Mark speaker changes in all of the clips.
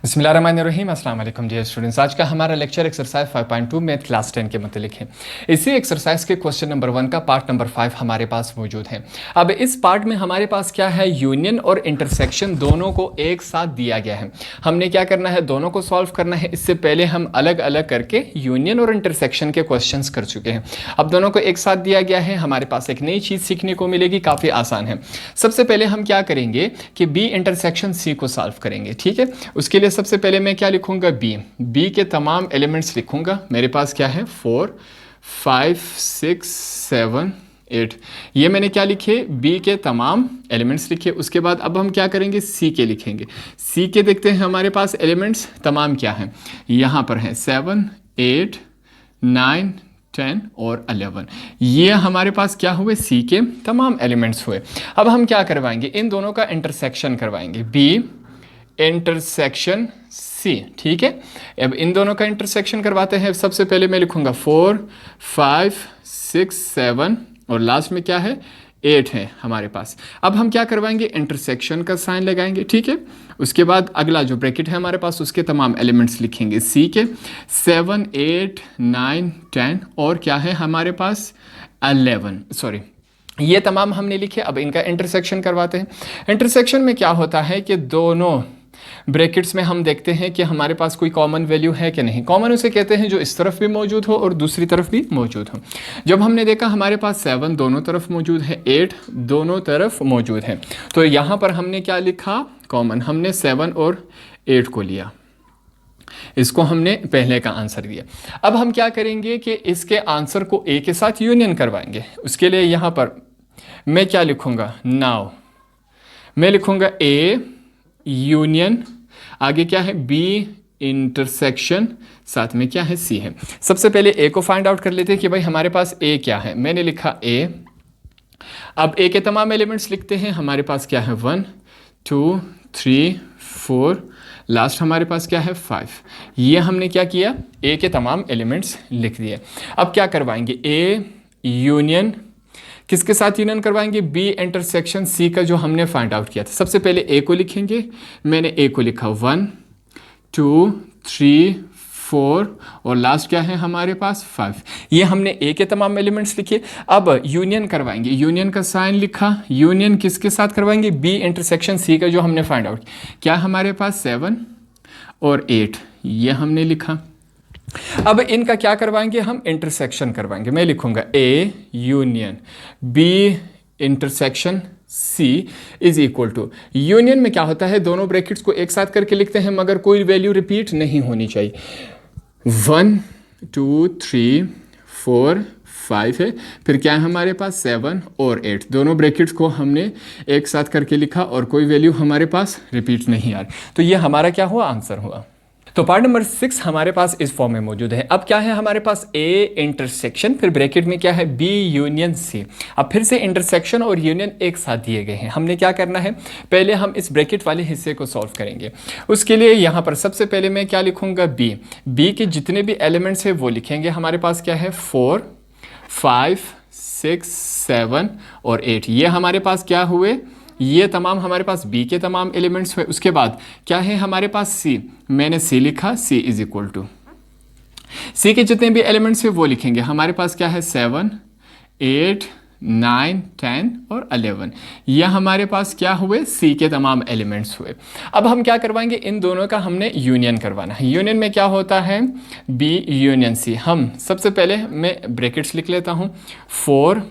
Speaker 1: बिस्मिल्लाहिर्रहमानिर्रहीम। अस्सलाम वालेकुम डियर स्टूडेंट्स। आज का हमारा लेक्चर एक्सरसाइज 5.2 मैथ क्लास 10 के मतलब है। इसी एक्सरसाइज के क्वेश्चन नंबर 1 का पार्ट नंबर 5 हमारे पास मौजूद है। अब इस पार्ट में हमारे पास क्या है, यूनियन और इंटरसेक्शन दोनों को एक साथ दिया गया है। हमने क्या करना है, दोनों को सॉल्व करना है। इससे पहले हम अलग अलग करके यूनियन और इंटरसेक्शन के क्वेश्चंस कर चुके हैं। अब दोनों को एक साथ दिया गया है, हमारे पास एक नई चीज़ सीखने को मिलेगी, काफ़ी आसान है। सबसे पहले हम क्या करेंगे कि बी इंटरसेक्शन सी को सॉल्व करेंगे। ठीक है, उसके लिए सबसे पहले मैं क्या लिखूंगा, बी के तमाम एलिमेंट्स लिखूंगा। मेरे पास क्या है, 4 5 6 7 8, ये मैंने क्या लिखे, बी के तमाम एलिमेंट्स लिखे। उसके बाद अब हम क्या करेंगे, सी के लिखेंगे। सी के देखते हैं हमारे पास एलिमेंट्स तमाम क्या हैं, यहाँ पर हैं 7 8 9 10 और 11। ये हमारे पास क्या हुए, सी के तमाम एलिमेंट्स हुए। अब हम क्या करवाएंगे, इन दोनों का इंटरसेक्शन करवाएंगे, बी इंटरसेक्शन सी। ठीक है, अब इन दोनों का इंटरसेक्शन करवाते हैं। सबसे पहले मैं लिखूंगा 4 5 6 7 और लास्ट में क्या है, 8 है हमारे पास। अब हम क्या करवाएंगे, इंटरसेक्शन का साइन लगाएंगे। ठीक है, उसके बाद अगला जो ब्रैकेट है हमारे पास, उसके तमाम एलिमेंट्स लिखेंगे सी के। 7 8 9 10 और क्या है हमारे पास, 11, सॉरी, ये तमाम हमने लिखे। अब इनका इंटरसेक्शन करवाते हैं। इंटरसेक्शन में क्या होता है कि दोनों ब्रैकेट्स में हम देखते हैं कि हमारे पास कोई कॉमन वैल्यू है कि नहीं। कॉमन उसे कहते हैं जो इस तरफ भी मौजूद हो और दूसरी तरफ भी मौजूद हो। जब हमने देखा हमारे पास 7 दोनों तरफ मौजूद है, 8 दोनों तरफ मौजूद है, तो यहाँ पर हमने क्या लिखा, कॉमन। हमने 7 और 8 को लिया, इसको हमने पहले का आंसर दिया। अब हम क्या करेंगे कि इसके आंसर को ए के साथ यूनियन करवाएंगे। उसके लिए यहाँ पर मैं क्या लिखूंगा, नाउ मैं लिखूंगा ए यूनियन, आगे क्या है, बी इंटरसेक्शन, साथ में क्या है, सी है। सबसे पहले ए को फाइंड आउट कर लेते हैं कि भाई हमारे पास ए क्या है। मैंने लिखा ए। अब ए के तमाम एलिमेंट्स लिखते हैं। हमारे पास क्या है, 1 2 3 4, लास्ट हमारे पास क्या है, 5। ये हमने क्या किया, ए के तमाम एलिमेंट्स लिख दिए। अब क्या करवाएंगे, ए यूनियन, किसके साथ यूनियन करवाएंगे, बी इंटरसेक्शन सी का जो हमने फाइंड आउट किया था। सबसे पहले ए को लिखेंगे। मैंने ए को लिखा 1 2 3 4 और लास्ट क्या है हमारे पास, 5। ये हमने ए के तमाम एलिमेंट्स लिखे। अब यूनियन करवाएंगे, यूनियन का साइन लिखा। यूनियन किसके साथ करवाएंगे, बी इंटरसेक्शन सी का जो हमने फाइंड आउट क्या, हमारे पास 7 और 8, ये हमने लिखा। अब इनका क्या करवाएंगे, हम इंटरसेक्शन करवाएंगे। मैं लिखूंगा A union B intersection C is equal to, union में क्या होता है, दोनों ब्रैकेट्स को एक साथ करके लिखते हैं मगर कोई वैल्यू रिपीट नहीं होनी चाहिए। 1 2 3 4 5 है, फिर क्या है हमारे पास 7 और 8, दोनों ब्रैकेट्स को हमने एक साथ करके लिखा और कोई वैल्यू हमारे पास रिपीट नहीं आ रही। तो ये हमारा क्या हुआ, आंसर हुआ। तो पार्ट नंबर 6 हमारे पास इस फॉर्म में मौजूद है। अब क्या है हमारे पास, ए इंटरसेक्शन, फिर ब्रैकेट में क्या है, बी यूनियन सी। अब फिर से इंटरसेक्शन और यूनियन एक साथ दिए गए हैं। हमने क्या करना है, पहले हम इस ब्रैकेट वाले हिस्से को सॉल्व करेंगे। उसके लिए यहाँ पर सबसे पहले मैं क्या लिखूंगा, बी के जितने भी एलिमेंट्स हैं वो लिखेंगे। हमारे पास क्या है, 4 5 6 7 और 8, ये हमारे पास क्या हुए, ये तमाम हमारे पास बी के तमाम एलिमेंट्स हुए। उसके बाद क्या है हमारे पास, सी, मैंने सी लिखा। सी इज इक्वल टू, सी के जितने भी एलिमेंट्स हैं वो लिखेंगे। हमारे पास क्या है, 7 8 9 10 और 11, यह हमारे पास क्या हुए, सी के तमाम एलिमेंट्स हुए। अब हम क्या करवाएंगे, इन दोनों का हमने यूनियन करवाना है। यूनियन में क्या होता है, बी यूनियन सी। हम सबसे पहले मैं ब्रैकेट्स लिख लेता हूँ, 4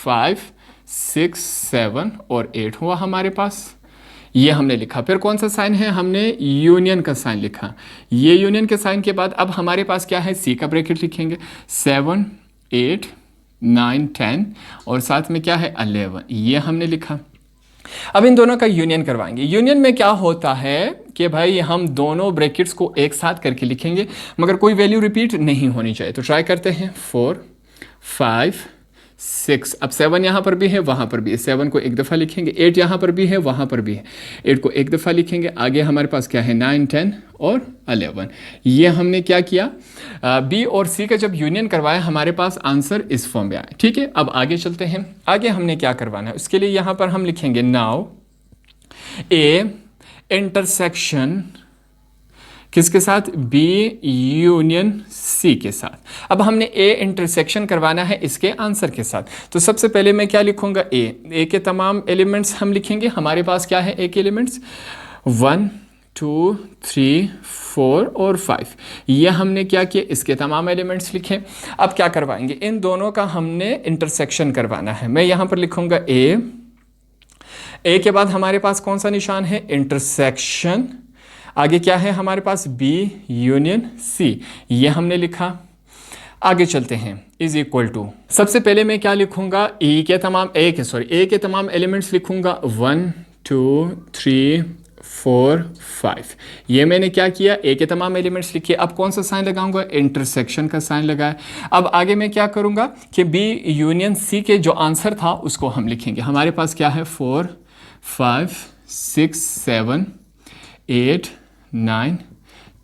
Speaker 1: 5 6 7 और 8 हुआ हमारे पास, ये हमने लिखा। फिर कौन सा साइन है, हमने यूनियन का साइन लिखा। ये यूनियन के साइन के बाद अब हमारे पास क्या है, सी का ब्रैकेट लिखेंगे। 7 8 9 10 और साथ में क्या है, 11, ये हमने लिखा। अब इन दोनों का यूनियन करवाएंगे। यूनियन में क्या होता है कि भाई हम दोनों ब्रैकेट्स को एक साथ करके लिखेंगे मगर कोई वैल्यू रिपीट नहीं होनी चाहिए। तो ट्राई करते हैं, 4 5 6, अब 7 यहाँ पर भी है वहाँ पर भी है, 7 को एक दफ़ा लिखेंगे। 8 यहाँ पर भी है वहाँ पर भी है, 8 को एक दफ़ा लिखेंगे। आगे हमारे पास क्या है, 9 10 और 11, ये हमने क्या किया, बी और सी का जब यूनियन करवाया हमारे पास आंसर इस फॉर्म में आया। ठीक है, अब आगे चलते हैं। आगे हमने क्या करवाना है, उसके लिए यहाँ पर हम लिखेंगे नाउ ए इंटरसेक्शन किसके साथ, बी यूनियन सी के साथ। अब हमने ए इंटरसेक्शन करवाना है इसके आंसर के साथ, तो सबसे पहले मैं क्या लिखूंगा, ए के तमाम एलिमेंट्स हम लिखेंगे। हमारे पास क्या है ए के एलिमेंट्स, 1 2 3 4 और 5। ये हमने क्या किया, इसके तमाम एलिमेंट्स लिखे। अब क्या करवाएंगे, इन दोनों का हमने इंटरसेक्शन करवाना है। मैं यहाँ पर लिखूंगा ए के बाद हमारे पास कौन सा निशान है, इंटरसेक्शन। आगे क्या है हमारे पास, बी यूनियन सी, ये हमने लिखा। आगे चलते हैं, इज इक्वल टू, सबसे पहले मैं क्या लिखूंगा, ए के तमाम एलिमेंट्स लिखूंगा, 1 2 3 4 5। ये मैंने क्या किया, ए के तमाम एलिमेंट्स लिखे। अब कौन सा साइन लगाऊंगा, इंटरसेक्शन का साइन लगाया। अब आगे मैं क्या करूंगा कि बी यूनियन सी के जो आंसर था उसको हम लिखेंगे। हमारे पास क्या है, 4 5 6 7 8 9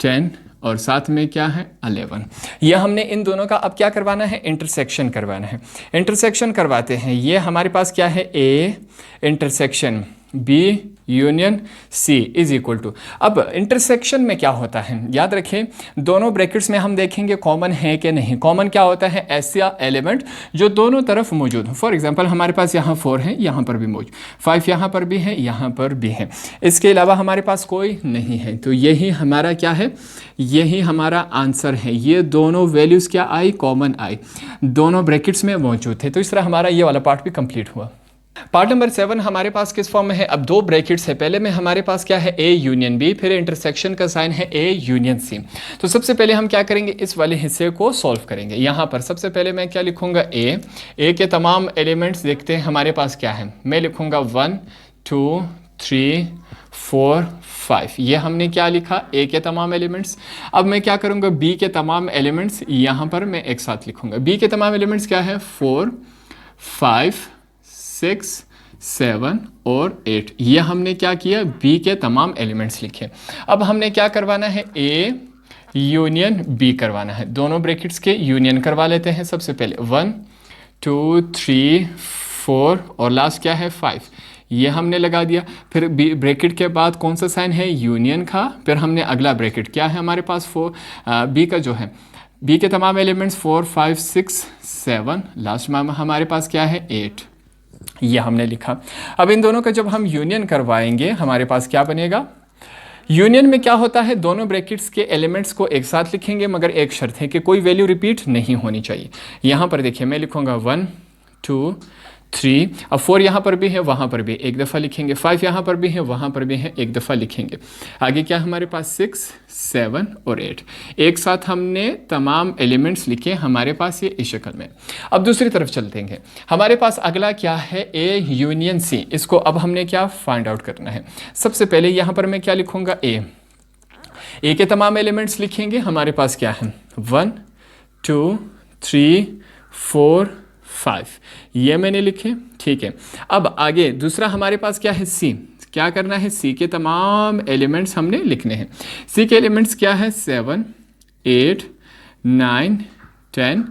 Speaker 1: 10 और साथ में क्या है, 11। यह हमने इन दोनों का अब क्या करवाना है, इंटरसेक्शन करवाना है। इंटरसेक्शन करवाते हैं। ये हमारे पास क्या है, A intersection B union C is equal to. अब इंटरसेक्शन में क्या होता है, याद रखें दोनों ब्रैकेट्स में हम देखेंगे कॉमन है कि नहीं। कॉमन क्या होता है, ऐसा एलिमेंट जो दोनों तरफ मौजूद हो। फॉर एग्जांपल हमारे पास यहाँ 4 है, यहाँ पर भी मौजूद, 5 यहाँ पर भी है, यहाँ पर भी है। इसके अलावा हमारे पास कोई नहीं है, तो यही हमारा क्या है, यही हमारा आंसर है। ये दोनों वैल्यूज़ क्या आई, कॉमन आई, दोनों ब्रैकेट्स में मौजूद थे। तो इस तरह हमारा ये वाला पार्ट भी कंप्लीट हुआ। पार्ट नंबर 7 हमारे पास किस फॉर्म में है, अब 2 ब्रैकेट्स है। पहले में हमारे पास क्या है, ए यूनियन बी, फिर इंटरसेक्शन का साइन है ए यूनियन सी। तो सबसे पहले हम क्या करेंगे, इस वाले हिस्से को सॉल्व करेंगे। यहाँ पर सबसे पहले मैं क्या लिखूंगा, ए के तमाम एलिमेंट्स देखते हैं हमारे पास क्या है। मैं लिखूंगा 1 2 3 4 5। ये हमने क्या लिखा, ए के तमाम एलिमेंट्स। अब मैं क्या करूँगा, बी के तमाम एलिमेंट्स यहाँ पर मैं एक साथ लिखूंगा। बी के तमाम एलिमेंट्स क्या है, 4 5 6 7 और 8। ये हमने क्या किया, बी के तमाम एलिमेंट्स लिखे। अब हमने क्या करवाना है, ए यूनियन बी करवाना है। दोनों ब्रैकेट्स के यूनियन करवा लेते हैं। सबसे पहले 1 2 3 4 और लास्ट क्या है, 5। ये हमने लगा दिया। फिर बी ब्रैकेट के बाद कौन सा साइन है, यूनियन का। फिर हमने अगला ब्रैकेट क्या है हमारे पास, 4 बी का जो है, बी के तमाम एलिमेंट्स 4 5 6 7, लास्ट में हमारे पास क्या है, 8। ये हमने लिखा। अब इन दोनों का जब हम यूनियन करवाएंगे हमारे पास क्या बनेगा, यूनियन में क्या होता है, दोनों ब्रैकेट्स के एलिमेंट्स को एक साथ लिखेंगे, मगर एक शर्त है कि कोई वैल्यू रिपीट नहीं होनी चाहिए। यहाँ पर देखिए मैं लिखूंगा 1 2 3। अब 4 यहाँ पर भी है, वहाँ पर भी एक दफ़ा लिखेंगे। 5 यहाँ पर भी है, वहाँ पर भी है, एक दफ़ा लिखेंगे। आगे क्या हमारे पास 6 7 और 8। एक साथ हमने तमाम एलिमेंट्स लिखे हमारे पास ये इस शक्ल में। अब दूसरी तरफ चलते हैं। हमारे पास अगला क्या है, ए यूनियन सी। इसको अब हमने क्या फाइंड आउट करना है। सबसे पहले यहाँ पर मैं क्या लिखूँगा, ए के तमाम एलिमेंट्स लिखेंगे। हमारे पास क्या है, 1 2 3 4 5। ये मैंने लिखे, ठीक है। अब आगे दूसरा हमारे पास क्या है, सी। क्या करना है, सी के तमाम एलिमेंट्स हमने लिखने हैं। सी के एलिमेंट्स क्या है, 7 8 9 10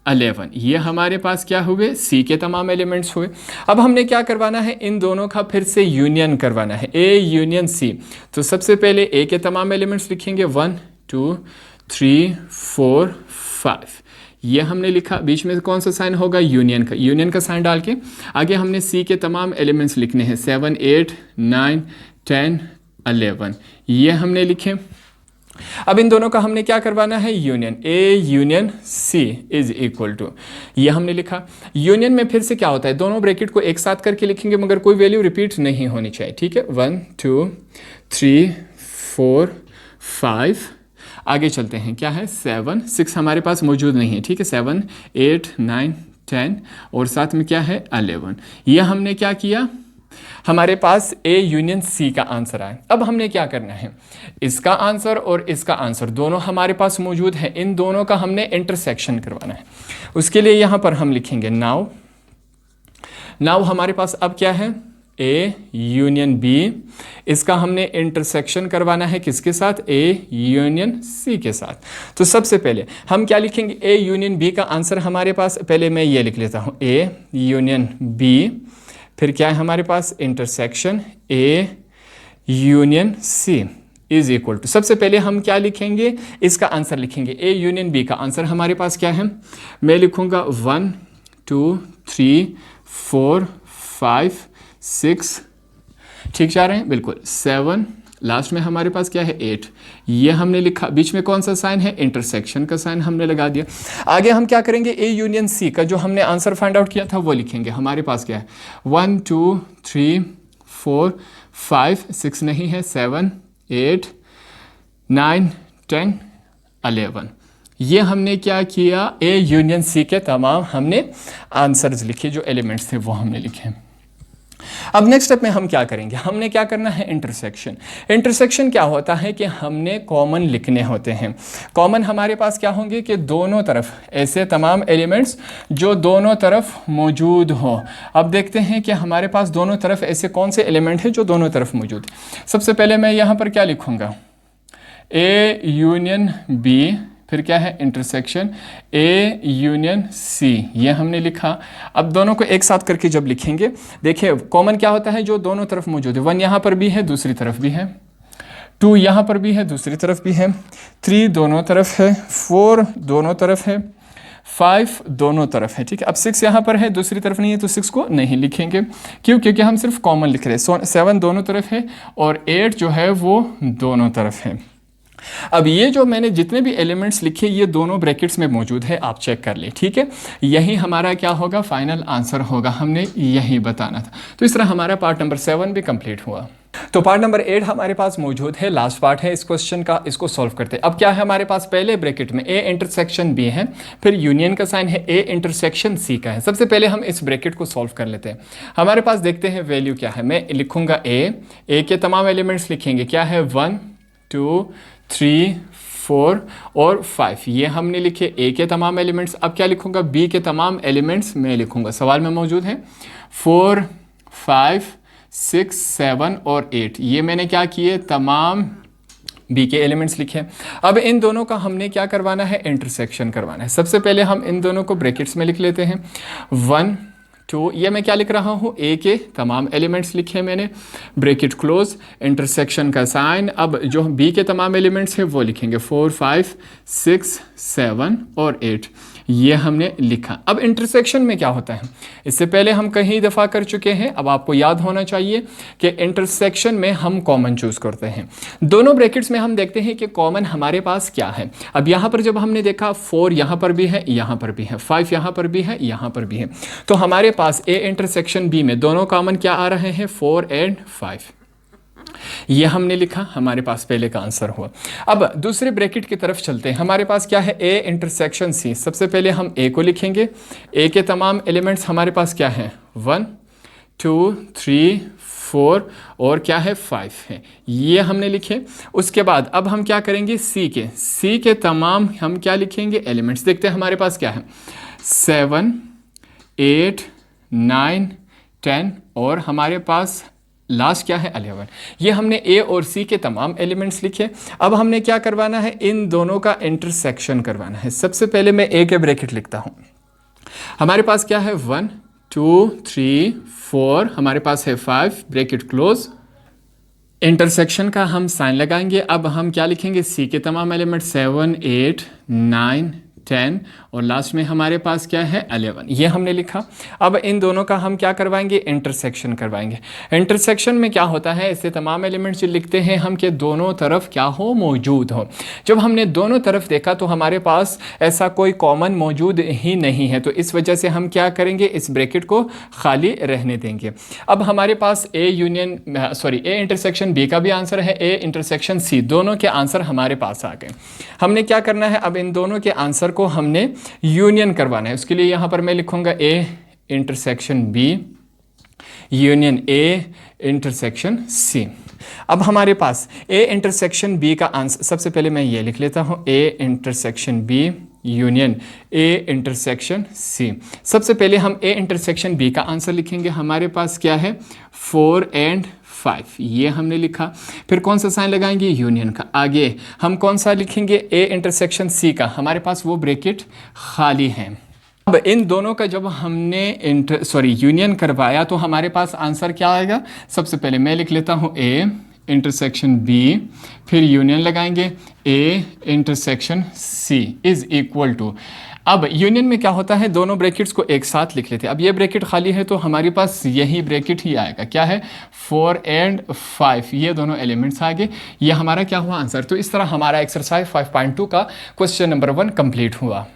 Speaker 1: 11। ये हमारे पास क्या हुए, सी के तमाम एलिमेंट्स हुए। अब हमने क्या करवाना है, इन दोनों का फिर से यूनियन करवाना है, ए यूनियन सी। तो सबसे पहले ए के तमाम एलिमेंट्स लिखेंगे, 1 2 3 4 5। ये हमने लिखा। बीच में कौन सा साइन होगा, यूनियन का। यूनियन का साइन डाल के आगे हमने सी के तमाम एलिमेंट्स लिखने हैं, 7 8 9 10 11। ये हमने लिखे। अब इन दोनों का हमने क्या करवाना है, union. A union C is equal to, ये हमने लिखा। यूनियन में फिर से क्या होता है, दोनों ब्रैकेट को एक साथ करके लिखेंगे, मगर कोई वैल्यू रिपीट नहीं होनी चाहिए, ठीक है। 1 2 3 4 5। आगे चलते हैं, क्या है, 7 6 हमारे पास मौजूद नहीं है, ठीक है। 7 8 9 10 और साथ में क्या है, 11। यह हमने क्या किया, हमारे पास ए यूनियन सी का आंसर आया। अब हमने क्या करना है, इसका आंसर और इसका आंसर दोनों हमारे पास मौजूद है। इन दोनों का हमने इंटरसेक्शन करवाना है। उसके लिए यहाँ पर हम लिखेंगे नाउ हमारे पास अब क्या है, ए यूनियन बी। इसका हमने इंटरसेक्शन करवाना है किसके साथ, ए यूनियन सी के साथ। तो सबसे पहले हम क्या लिखेंगे, ए यूनियन बी का आंसर हमारे पास, पहले मैं ये लिख लेता हूँ, ए यूनियन बी। फिर क्या है हमारे पास, intersection A union C is equal to, सबसे पहले हम क्या लिखेंगे, इसका आंसर लिखेंगे। ए यूनियन बी का आंसर हमारे पास क्या है, मैं लिखूंगा 1 2 3 4 5 6, ठीक जा रहे हैं, बिल्कुल 7, लास्ट में हमारे पास क्या है 8, ये हमने लिखा। बीच में कौन सा साइन है, इंटरसेक्शन का साइन हमने लगा दिया। आगे हम क्या करेंगे, ए यूनियन सी का जो हमने आंसर फाइंड आउट किया था वो लिखेंगे। हमारे पास क्या है 1 2 3 4 5 6 नहीं है, 7 8 9 10 11, ये हमने क्या किया, ए यूनियन सी के तमाम हमने आंसर्स लिखे, जो एलिमेंट्स थे वो हमने लिखे। अब नेक्स्ट स्टेप में हम क्या करेंगे, हमने क्या करना है, इंटरसेक्शन। इंटरसेक्शन क्या होता है कि हमने कॉमन लिखने होते हैं। कॉमन हमारे पास क्या होंगे कि दोनों तरफ ऐसे तमाम एलिमेंट्स जो दोनों तरफ मौजूद हो। अब देखते हैं कि हमारे पास दोनों तरफ ऐसे कौन से एलिमेंट हैं जो दोनों तरफ मौजूद है। सबसे पहले मैं यहाँ पर क्या लिखूँगा, ए यूनियन बी, फिर क्या है इंटरसेक्शन ए यूनियन सी, ये हमने लिखा। अब दोनों को एक साथ करके जब लिखेंगे, देखिए कॉमन क्या होता है, जो दोनों तरफ मौजूद है। 1 यहाँ पर भी है, दूसरी तरफ भी है, 2 यहाँ पर भी है, दूसरी तरफ भी है, 3 दोनों तरफ है, 4 दोनों तरफ है, 5 दोनों तरफ है, ठीक है। अब 6 यहाँ पर है, दूसरी तरफ नहीं है, तो 6 को नहीं लिखेंगे, क्यों, क्योंकि हम सिर्फ कॉमन लिख रहे हैं। 7 दोनों तरफ है और 8 जो है वो दोनों तरफ है। अब ये जो मैंने जितने भी एलिमेंट्स लिखे ये दोनों ब्रैकेट्स में मौजूद है, आप चेक कर ले, ठीक है। यही हमारा क्या होगा, फाइनल आंसर होगा, हमने यही बताना था। तो इस तरह हमारा पार्ट नंबर 7 भी कंप्लीट हुआ। तो पार्ट नंबर 8 हमारे पास मौजूद है, लास्ट पार्ट है इस क्वेश्चन का, इसको सॉल्व करते हैं। अब क्या है हमारे पास, पहले ब्रैकेट में ए इंटरसेक्शन बी है, फिर यूनियन का साइन है, ए इंटरसेक्शन सी का है। सबसे पहले हम इस ब्रैकेट को सॉल्व कर लेते हैं। हमारे पास देखते हैं वैल्यू क्या है, मैं लिखूंगा ए के तमाम एलिमेंट्स लिखेंगे, क्या है 1 2 3 4 और 5, ये हमने लिखे ए के तमाम एलिमेंट्स। अब क्या लिखूंगा, बी के तमाम एलिमेंट्स मैं लिखूंगा, सवाल में मौजूद है 4 5 6 7 और 8, ये मैंने क्या किए, तमाम बी के एलिमेंट्स लिखे। अब इन दोनों का हमने क्या करवाना है, इंटरसेक्शन करवाना है। सबसे पहले हम इन दोनों को ब्रैकेट्स में लिख लेते हैं। 1 2, ये मैं क्या लिख रहा हूँ, ए के तमाम एलिमेंट्स लिखे मैंने, ब्रैकेट क्लोज, इंटरसेक्शन का साइन। अब जो बी के तमाम एलिमेंट्स हैं वो लिखेंगे 4 5 6 7 और 8, ये हमने लिखा। अब इंटरसेक्शन में क्या होता है, इससे पहले हम कई दफ़ा कर चुके हैं, अब आपको याद होना चाहिए कि इंटरसेक्शन में हम कॉमन चूज़ करते हैं। दोनों ब्रैकेट्स में हम देखते हैं कि कॉमन हमारे पास क्या है। अब यहाँ पर जब हमने देखा 4 यहाँ पर भी है, यहाँ पर भी है, 5 यहाँ पर भी है, यहाँ पर भी है, तो हमारे पास ए इंटरसेक्शन बी में दोनों कॉमन क्या आ रहे हैं, 4 एंड 5, ये हमने लिखा, हमारे पास पहले का आंसर हुआ। अब दूसरे ब्रैकेट की तरफ चलते हैं। हमारे पास क्या है, ए इंटरसेक्शन सी। सबसे पहले हम ए को लिखेंगे, ए के तमाम एलिमेंट्स हमारे पास क्या है, 1 2 3 4 और क्या है 5 है, ये हमने लिखे। उसके बाद अब हम क्या करेंगे, सी के तमाम हम क्या लिखेंगे, एलिमेंट्स। देखते हैं हमारे पास क्या है, 7 8 9 10 और हमारे पास लास्ट क्या है 11, ये हमने ए और सी के तमाम एलिमेंट्स लिखे। अब हमने क्या करवाना है, इन दोनों का इंटरसेक्शन करवाना है। सबसे पहले मैं ए के ब्रैकेट लिखता हूँ, हमारे पास क्या है 1 2 3 4, हमारे पास है 5, ब्रैकेट क्लोज, इंटरसेक्शन का हम साइन लगाएंगे। अब हम क्या लिखेंगे, सी के तमाम एलिमेंट 7 8 9 10 और लास्ट में हमारे पास क्या है 11, ये हमने लिखा। अब इन दोनों का हम क्या करवाएंगे, इंटरसेक्शन करवाएंगे। इंटरसेक्शन में क्या होता है, ऐसे तमाम एलिमेंट्स जो लिखते हैं हम कि दोनों तरफ क्या हो, मौजूद हो। जब हमने दोनों तरफ देखा तो हमारे पास ऐसा कोई कॉमन मौजूद ही नहीं है, तो इस वजह से हम क्या करेंगे, इस ब्रैकेट को खाली रहने देंगे। अब हमारे पास ए इंटरसेक्शन बी का भी आंसर है, ए इंटरसेक्शन सी, दोनों के आंसर हमारे पास आ गए। हमने क्या करना है, अब इन दोनों के आंसर को हमने यूनियन करवाना है। उसके लिए यहां पर मैं लिखूंगा A intersection B union A intersection C. अब हमारे पास ए इंटरसेक्शन बी का आंसर, सबसे पहले मैं ये लिख लेता हूं, A intersection B union A intersection C. सबसे पहले हम ए इंटरसेक्शन बी का आंसर लिखेंगे, हमारे पास क्या है 4 एंड 5, ये हमने लिखा। फिर कौन सा साइन लगाएंगे, यूनियन का। आगे हम कौन सा लिखेंगे, ए इंटरसेक्शन सी का, हमारे पास वो ब्रैकेट खाली है। अब इन दोनों का जब हमने यूनियन करवाया तो हमारे पास आंसर क्या आएगा, सबसे पहले मैं लिख लेता हूँ ए इंटरसेक्शन बी, फिर यूनियन लगाएंगे A intersection C is equal to, अब यूनियन में क्या होता है, दोनों ब्रैकेट्स को एक साथ लिख लेते हैं। अब ये ब्रैकेट खाली है तो हमारे पास यही ब्रैकेट ही आएगा, क्या है 4 एंड 5, ये दोनों एलिमेंट्स आ गए। ये हमारा क्या हुआ आंसर। तो इस तरह हमारा एक्सरसाइज 5.2 का क्वेश्चन नंबर 1 कंप्लीट हुआ।